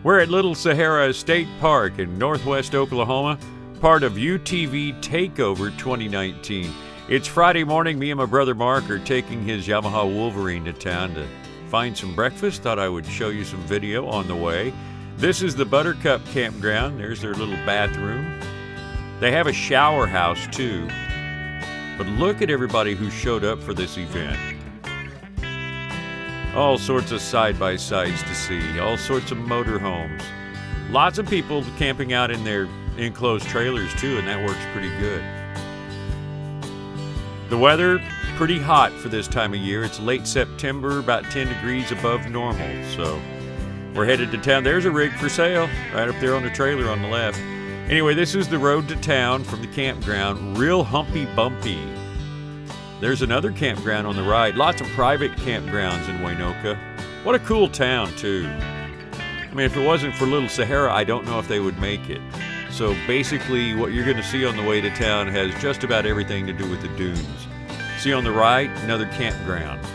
We're at Little Sahara State Park in northwest Oklahoma, part of UTV Takeover 2019. It's Friday morning. Me and my brother Mark are taking his Yamaha Wolverine to town to find some breakfast. Thought I would show you some video on the way. This is the Buttercup campground. There's their little bathroom. They have a shower house too. But look at everybody who showed up for this event. All sorts of side-by-sides to see, all sorts of motorhomes. Lots of people camping out in their enclosed trailers too, and that works pretty good. The weather, pretty hot for this time of year. It's late September, about 10 degrees above normal, so we're headed to town. There's a rig for sale right up there on the trailer on the left. Anyway, this is the road to town from the campground. Real humpy bumpy. There's another campground on the right. Lots of private campgrounds in Waynoka. What a cool town, too. I mean, if it wasn't for Little Sahara, I don't know if they would make it. So basically, what you're going to see on the way to town has just about everything to do with the dunes. See on the right, another campground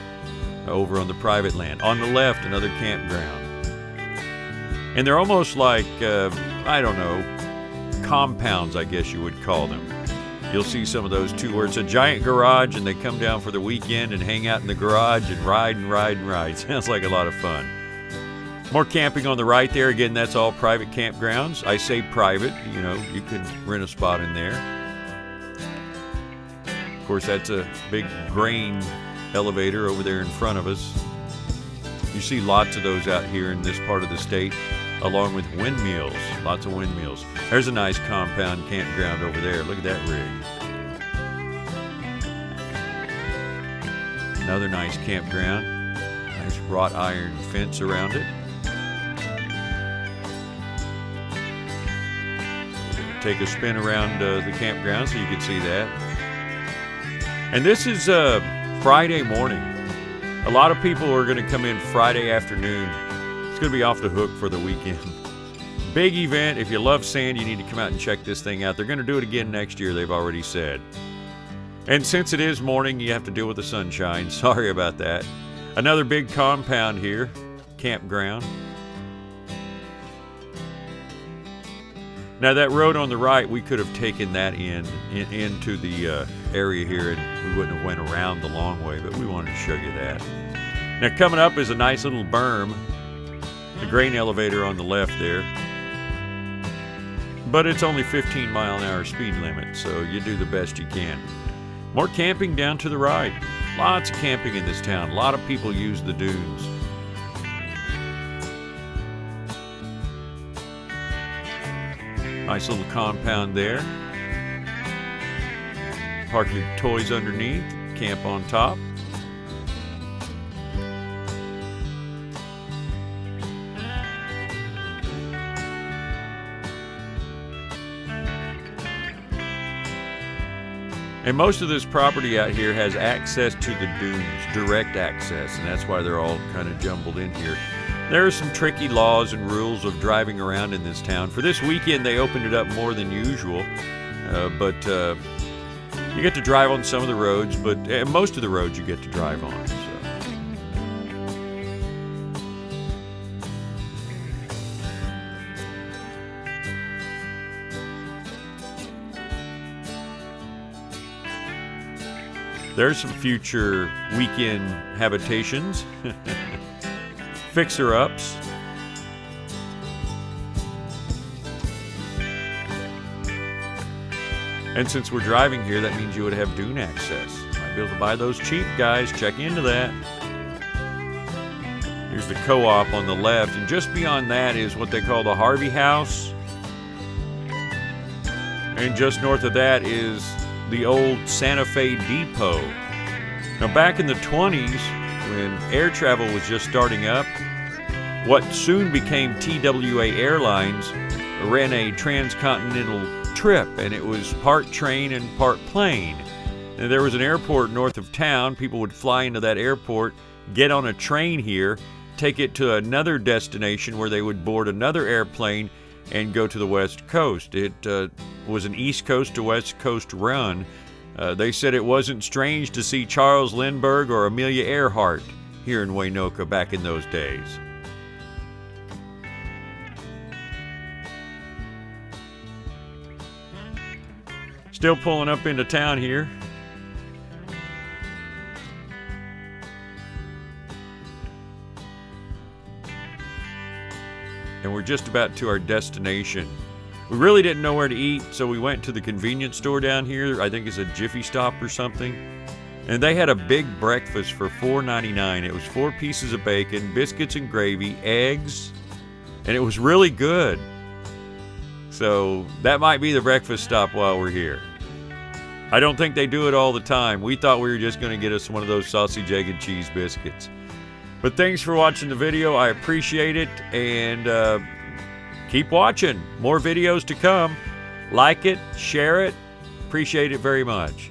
over on the private land. On the left, another campground. And they're almost like, I don't know, compounds, I guess you would call them. You'll see some of those too, where it's a giant garage and they come down for the weekend and hang out in the garage and ride and ride and ride. Sounds like a lot of fun. More camping on the right there. Again, that's all private campgrounds. I say private, you know, you could rent a spot in there. Of course, that's a big grain elevator over there in front of us. You see lots of those out here in this part of the state, along with windmills. Lots of windmills. There's a nice compound campground over there. Look at that rig. Another nice campground. Nice wrought iron fence around it. Take a spin around the campground so you can see that. And this is Friday morning. A lot of people are going to come in Friday afternoon. It's going to be off the hook for the weekend. Big event. If you love sand, you need to come out and check this thing out. They're going to do it again next year, they've already said. And since it is morning, you have to deal with the sunshine. Sorry about that. Another big compound here. Campground. Now that road on the right, we could have taken that into the area here, and we wouldn't have went around the long way, but we wanted to show you that. Now coming up is a nice little berm, the grain elevator on the left there. But it's only 15-mile-an-hour speed limit, so you do the best you can. More camping down to the right. Lots of camping in this town. A lot of people use the dunes. Nice little compound there. Park your toys underneath, camp on top. And most of this property out here has access to the dunes, direct access, and that's why they're all kind of jumbled in here. There are some tricky laws and rules of driving around in this town. For this weekend, they opened it up more than usual, but you get to drive on some of the roads, but most of the roads you get to drive on. So. There's some future weekend habitations. Fixer-ups. And since we're driving here, that means you would have dune access. Might be able to buy those cheap, guys. Check into that. Here's the co-op on the left, and just beyond that is what they call the Harvey House. And just north of that is the old Santa Fe Depot. Now back in the 20s, when air travel was just starting up, what soon became TWA Airlines ran a transcontinental trip, and it was part train and part plane. And there was an airport north of town. People would fly into that airport, get on a train here, take it to another destination where they would board another airplane and go to the West Coast. It was an East Coast to West Coast run. They said it wasn't strange to see Charles Lindbergh or Amelia Earhart here in Waynoka back in those days. Still pulling up into town here. And we're just about to our destination. We really didn't know where to eat, so we went to the convenience store down here. I think it's a Jiffy Stop or something. And they had a big breakfast for $4.99. It was 4 pieces of bacon, biscuits and gravy, eggs, and it was really good. So that might be the breakfast stop while we're here. I don't think they do it all the time. We thought we were just going to get us one of those sausage, egg, and cheese biscuits. But thanks for watching the video. I appreciate it, and keep watching. More videos to come. Like it, share it. Appreciate it very much.